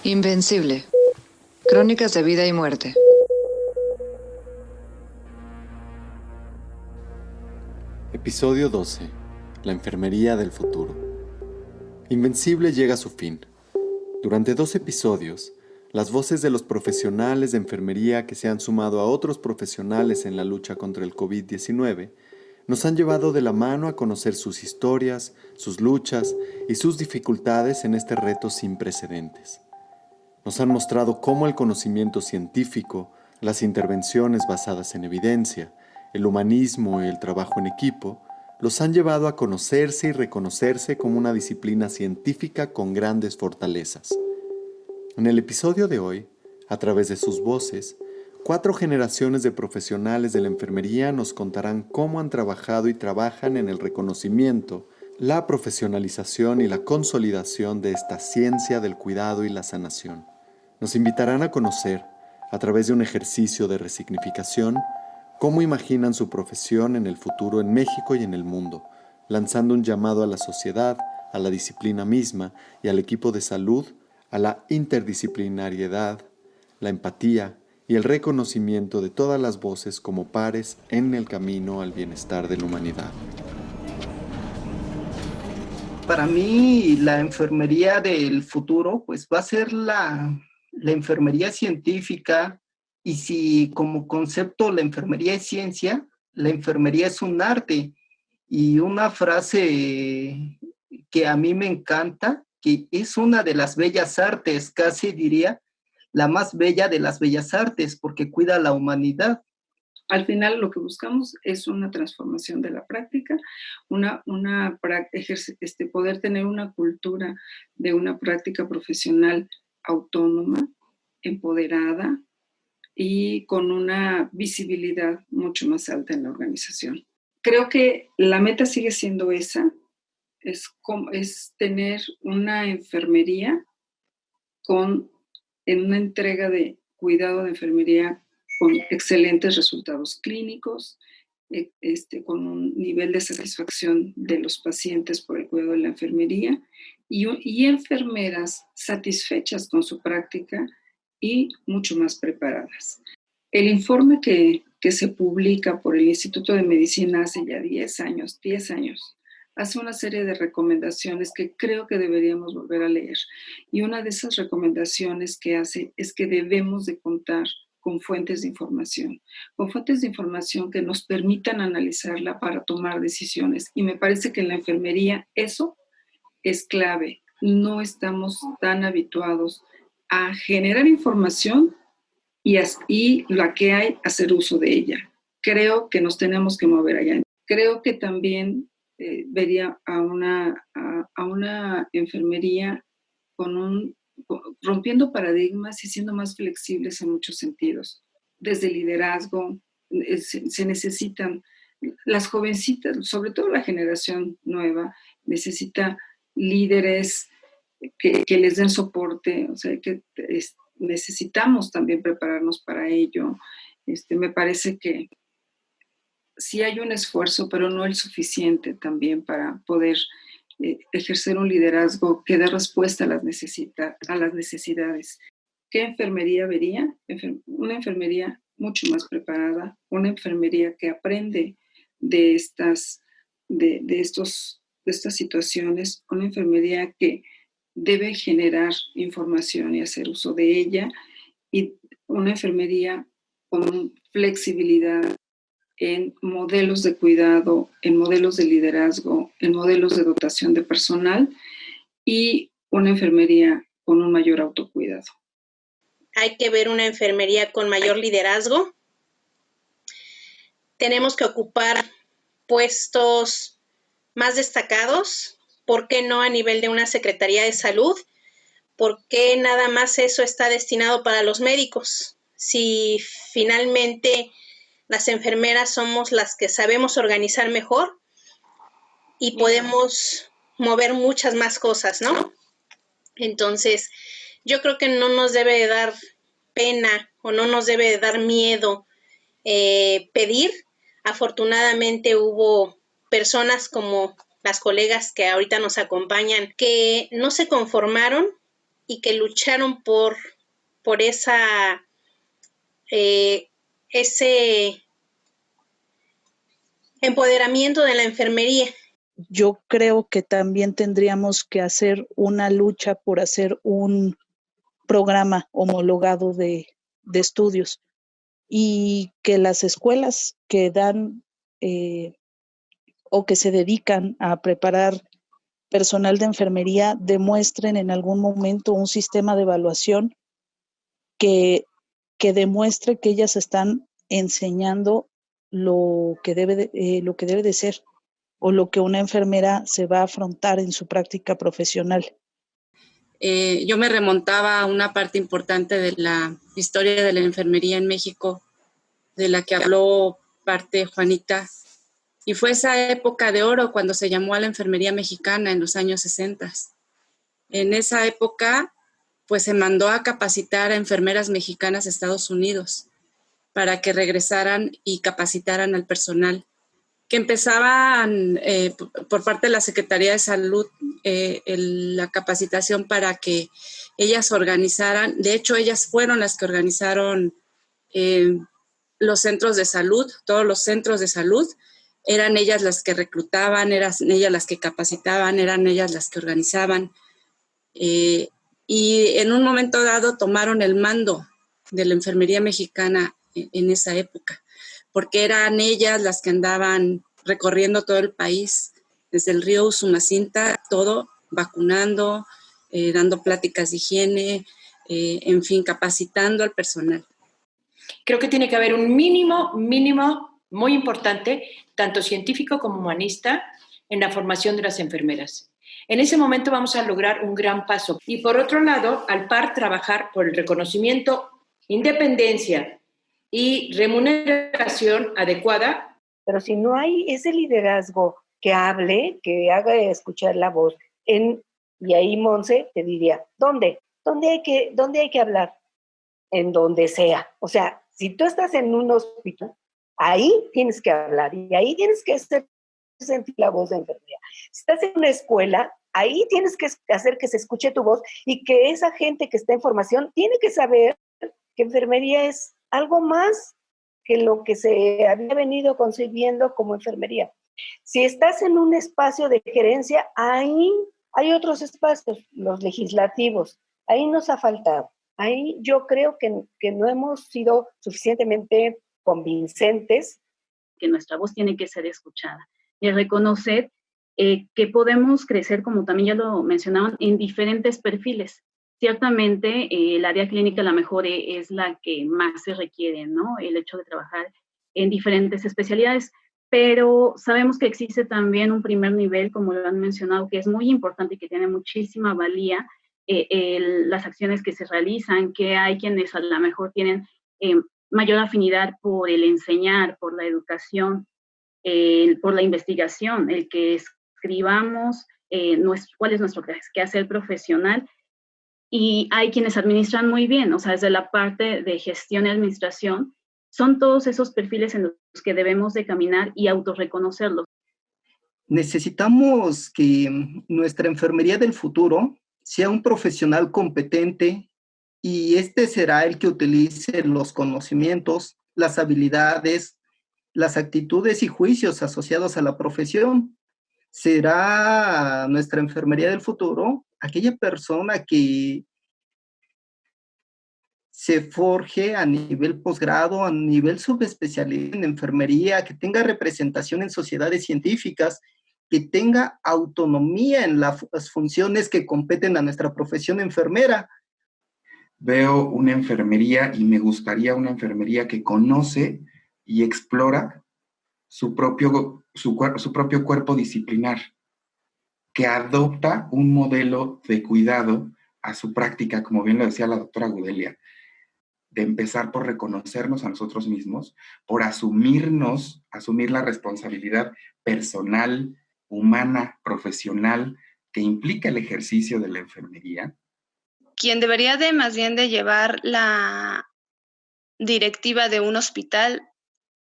Invencible. Crónicas de vida y muerte. Episodio 12. La enfermería del futuro. Invencible llega a su fin. Durante 2 episodios, las voces de los profesionales de enfermería que se han sumado a otros profesionales en la lucha contra el COVID-19 nos han llevado de la mano a conocer sus historias, sus luchas y sus dificultades en este reto sin precedentes. Nos han mostrado cómo el conocimiento científico, las intervenciones basadas en evidencia, el humanismo y el trabajo en equipo los han llevado a conocerse y reconocerse como una disciplina científica con grandes fortalezas. En el episodio de hoy, a través de sus voces, 4 generaciones de profesionales de la enfermería nos contarán cómo han trabajado y trabajan en el reconocimiento, la profesionalización y la consolidación de esta ciencia del cuidado y la sanación. Nos invitarán a conocer, a través de un ejercicio de resignificación, cómo imaginan su profesión en el futuro en México y en el mundo, lanzando un llamado a la sociedad, a la disciplina misma y al equipo de salud, a la interdisciplinariedad, la empatía y el reconocimiento de todas las voces como pares en el camino al bienestar de la humanidad. Para mí, la enfermería del futuro, pues va a ser la enfermería científica, y si como concepto la enfermería es ciencia, la enfermería es un arte. Y una frase que a mí me encanta, que es una de las bellas artes, casi diría, la más bella de las bellas artes, porque cuida a la humanidad. Al final lo que buscamos es una transformación de la práctica, poder tener una cultura de una práctica profesional autónoma, empoderada y con una visibilidad mucho más alta en la organización. Creo que la meta sigue siendo esa, es tener una enfermería en una entrega de cuidado de enfermería con excelentes resultados clínicos, con un nivel de satisfacción de los pacientes por el cuidado de la enfermería y enfermeras satisfechas con su práctica y mucho más preparadas. El informe que se publica por el Instituto de Medicina hace ya 10 años, hace una serie de recomendaciones que creo que deberíamos volver a leer. Y una de esas recomendaciones que hace es que debemos de contar con fuentes de información que nos permitan analizarla para tomar decisiones. Y me parece que en la enfermería eso es clave. No estamos tan habituados a generar información y la que hay, hacer uso de ella. Creo que nos tenemos que mover allá. Creo que también vería a una enfermería rompiendo paradigmas y siendo más flexibles en muchos sentidos. Desde liderazgo, se necesitan, las jovencitas, sobre todo la generación nueva, necesita líderes que les den soporte, o sea, que necesitamos también prepararnos para ello. Me parece que sí hay un esfuerzo, pero no el suficiente también para poder ejercer un liderazgo que dé respuesta a las necesidades. ¿Qué enfermería vería? Una enfermería mucho más preparada, una enfermería que aprende de estas situaciones, una enfermería que debe generar información y hacer uso de ella, y una enfermería con flexibilidad en modelos de cuidado, en modelos de liderazgo, en modelos de dotación de personal, y una enfermería con un mayor autocuidado. Hay que ver una enfermería con mayor liderazgo. Tenemos que ocupar puestos más destacados. ¿Por qué no a nivel de una Secretaría de Salud? ¿Por qué nada más eso está destinado para los médicos? Si finalmente las enfermeras somos las que sabemos organizar mejor y podemos mover muchas más cosas, ¿no? Entonces, yo creo que no nos debe de dar pena o no nos debe de dar miedo pedir. Afortunadamente hubo personas como las colegas que ahorita nos acompañan que no se conformaron y que lucharon por ese empoderamiento de la enfermería. Yo creo que también tendríamos que hacer una lucha por hacer un programa homologado de estudios y que las escuelas que dan o que se dedican a preparar personal de enfermería demuestren en algún momento un sistema de evaluación que demuestre que ellas están enseñando lo que debe de ser o lo que una enfermera se va a afrontar en su práctica profesional. Yo me remontaba a una parte importante de la historia de la enfermería en México, de la que habló parte Juanita, y fue esa época de oro cuando se llamó a la enfermería mexicana en los años 60. En esa época, pues se mandó a capacitar a enfermeras mexicanas a Estados Unidos para que regresaran y capacitaran al personal, que empezaban por parte de la Secretaría de Salud la capacitación para que ellas organizaran. De hecho, ellas fueron las que organizaron los centros de salud, todos los centros de salud. Eran ellas las que reclutaban, eran ellas las que capacitaban, eran ellas las que organizaban. Y en un momento dado tomaron el mando de la enfermería mexicana en esa época, porque eran ellas las que andaban recorriendo todo el país, desde el río Usumacinta, todo, vacunando, dando pláticas de higiene, en fin, capacitando al personal. Creo que tiene que haber un mínimo muy importante, tanto científico como humanista, en la formación de las enfermeras. En ese momento vamos a lograr un gran paso. Y por otro lado, al par, trabajar por el reconocimiento, independencia y remuneración adecuada. Pero si no hay ese liderazgo que hable, que haga escuchar la voz, y ahí Monse te diría, ¿dónde hay que hablar? En donde sea. O sea, si tú estás en un hospital, ahí tienes que hablar y ahí tienes que sentir la voz de enfermería. Si estás en una escuela, ahí tienes que hacer que se escuche tu voz y que esa gente que está en formación tiene que saber que enfermería es algo más que lo que se había venido concibiendo como enfermería. Si estás en un espacio de gerencia, ahí hay otros espacios, los legislativos, ahí nos ha faltado. Ahí yo creo que no hemos sido suficientemente convincentes. Que nuestra voz tiene que ser escuchada y reconocer que podemos crecer, como también ya lo mencionaban, en diferentes perfiles. Ciertamente el área clínica a lo mejor es la que más se requiere, ¿no? El hecho de trabajar en diferentes especialidades, pero sabemos que existe también un primer nivel, como lo han mencionado, que es muy importante y que tiene muchísima valía, las acciones que se realizan, que hay quienes a lo mejor tienen mayor afinidad por el enseñar, por la educación, por la investigación, el que escribamos cuál es nuestro quehacer profesional, y hay quienes administran muy bien, o sea, desde la parte de gestión y administración, son todos esos perfiles en los que debemos de caminar y autorreconocerlos. Necesitamos que nuestra enfermería del futuro sea un profesional competente y este será el que utilice los conocimientos, las habilidades, las actitudes y juicios asociados a la profesión. Será nuestra enfermería del futuro aquella persona que se forje a nivel posgrado, a nivel subespecialidad en enfermería, que tenga representación en sociedades científicas, que tenga autonomía en las funciones que competen a nuestra profesión enfermera. Veo una enfermería y me gustaría una enfermería que conoce y explora su propio cuerpo disciplinar, que adopta un modelo de cuidado a su práctica, como bien lo decía la doctora Gudelia, de empezar por reconocernos a nosotros mismos, por asumir la responsabilidad personal, humana, profesional, que implica el ejercicio de la enfermería. Quien debería de más bien de llevar la directiva de un hospital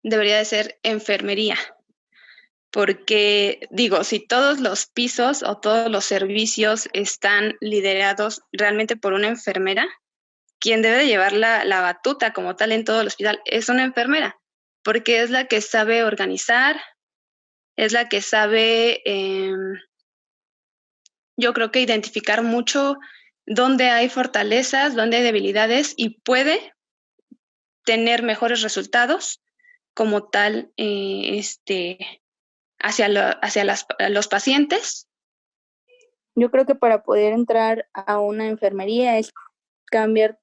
debería de ser enfermería, porque digo, si todos los pisos o todos los servicios están liderados realmente por una enfermera, quien debe de llevar la batuta como tal en todo el hospital es una enfermera, porque es la que sabe organizar, es la que sabe, yo creo que identificar mucho dónde hay fortalezas, dónde hay debilidades y puede tener mejores resultados como tal hacia los pacientes. Yo creo que para poder entrar a una enfermería es cambiar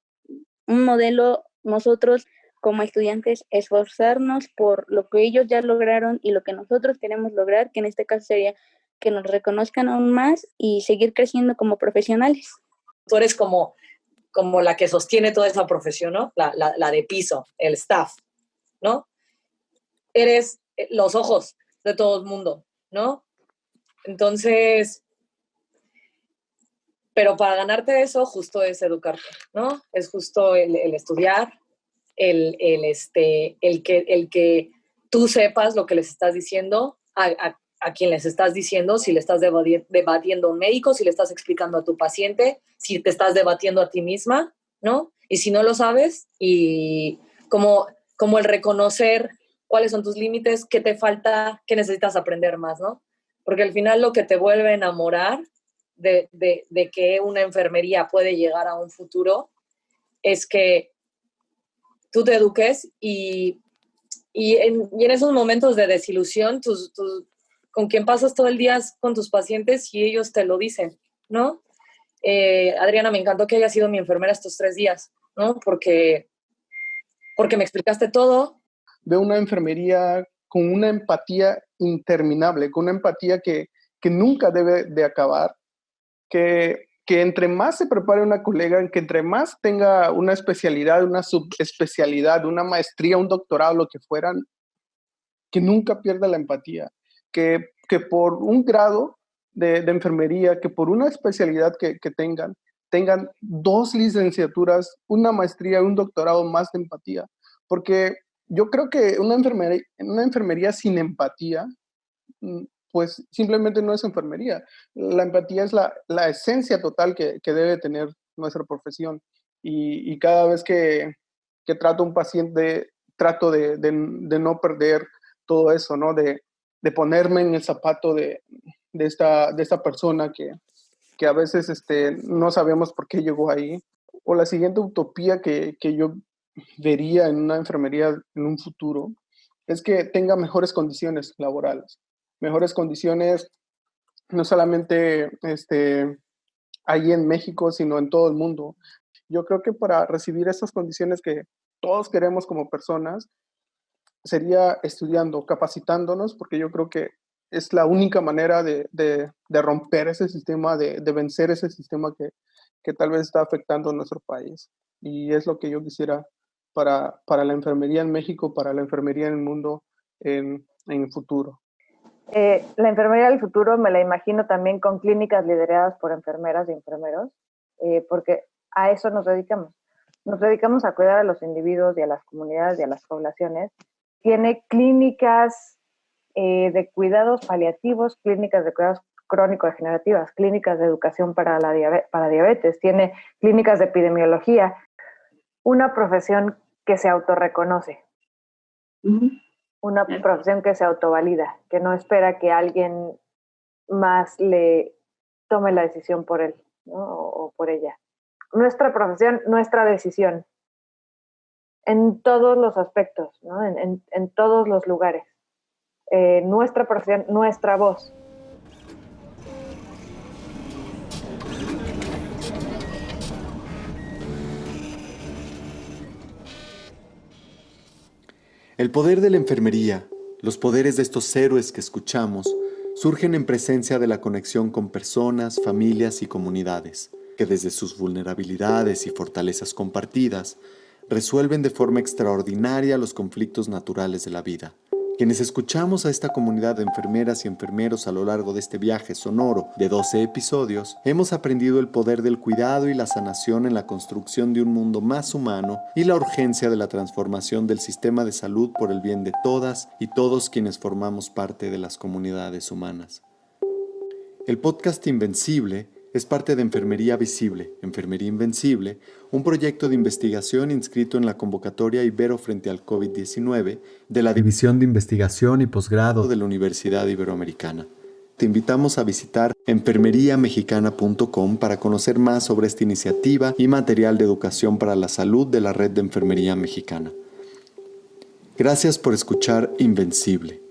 un modelo, nosotros como estudiantes esforzarnos por lo que ellos ya lograron y lo que nosotros queremos lograr, que en este caso sería que nos reconozcan aún más y seguir creciendo como profesionales. Tú eres como la que sostiene toda esa profesión, ¿no? La de piso, el staff, ¿no? Eres los ojos de todo el mundo, ¿no? Entonces, pero para ganarte eso, justo es educarte, ¿no? Es justo el estudiar, el que tú sepas lo que les estás diciendo a quien les estás diciendo, si le estás debatiendo a un médico, si le estás explicando a tu paciente, si te estás debatiendo a ti misma, ¿no? Y si no lo sabes, y como el reconocer cuáles son tus límites, qué te falta, qué necesitas aprender más, ¿no? Porque al final lo que te vuelve a enamorar de que una enfermería puede llegar a un futuro es que tú te eduques y en esos momentos de desilusión, con quien pasas todo el día con tus pacientes y ellos te lo dicen, ¿no? Adriana, me encantó que hayas sido mi enfermera estos 3 días, ¿no? Porque me explicaste todo. Veo una enfermería con una empatía interminable, con una empatía que nunca debe de acabar, que entre más se prepare una colega, que entre más tenga una especialidad, una subespecialidad, una maestría, un doctorado, lo que fueran, que nunca pierda la empatía, que por un grado de enfermería, que por una especialidad que tengan 2 licenciaturas, una maestría, un doctorado más de empatía, porque yo creo que una enfermería sin empatía, pues simplemente no es enfermería. La empatía es la esencia total que debe tener nuestra profesión. Y cada vez que trato a un paciente, trato de no perder todo eso, ¿no? De ponerme en el zapato de esta persona que a veces no sabemos por qué llegó ahí. O la siguiente utopía que yo vería en una enfermería en un futuro es que tenga mejores condiciones laborales. Mejores condiciones no solamente ahí en México, sino en todo el mundo. Yo creo que para recibir esas condiciones que todos queremos como personas, sería estudiando, capacitándonos, porque yo creo que es la única manera de romper ese sistema, de vencer ese sistema que tal vez está afectando a nuestro país. Y es lo que yo quisiera para la enfermería en México, para la enfermería en el mundo en el futuro. La enfermería del futuro me la imagino también con clínicas lideradas por enfermeras y enfermeros, porque a eso nos dedicamos. Nos dedicamos a cuidar a los individuos y a las comunidades y a las poblaciones. Tiene clínicas de cuidados paliativos, clínicas de cuidados crónico-degenerativas, clínicas de educación para diabetes, tiene clínicas de epidemiología, una profesión que se autorreconoce. Una profesión que se autovalida, que no espera que alguien más le tome la decisión por él, ¿no? o por ella. Nuestra profesión, nuestra decisión, en todos los aspectos, ¿no? en todos los lugares. Nuestra profesión, nuestra voz. El poder de la enfermería, los poderes de estos héroes que escuchamos, surgen en presencia de la conexión con personas, familias y comunidades, que desde sus vulnerabilidades y fortalezas compartidas, resuelven de forma extraordinaria los conflictos naturales de la vida, Quienes escuchamos a esta comunidad de enfermeras y enfermeros a lo largo de este viaje sonoro de 12 episodios, hemos aprendido el poder del cuidado y la sanación en la construcción de un mundo más humano y la urgencia de la transformación del sistema de salud por el bien de todas y todos quienes formamos parte de las comunidades humanas. El podcast Invencible es parte de Enfermería Visible, Enfermería Invencible, un proyecto de investigación inscrito en la convocatoria Ibero frente al COVID-19 de la División de Investigación y Posgrado de la Universidad Iberoamericana. Te invitamos a visitar enfermeriamexicana.com para conocer más sobre esta iniciativa y material de educación para la salud de la Red de Enfermería Mexicana. Gracias por escuchar Invencible,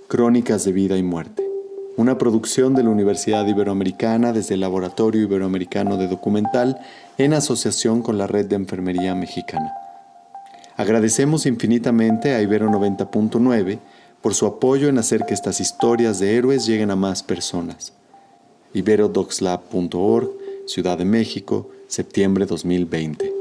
Crónicas de Vida y Muerte. Una producción de la Universidad Iberoamericana desde el Laboratorio Iberoamericano de Documental en asociación con la Red de Enfermería Mexicana. Agradecemos infinitamente a Ibero 90.9 por su apoyo en hacer que estas historias de héroes lleguen a más personas. iberodoxlab.org, Ciudad de México, septiembre 2020.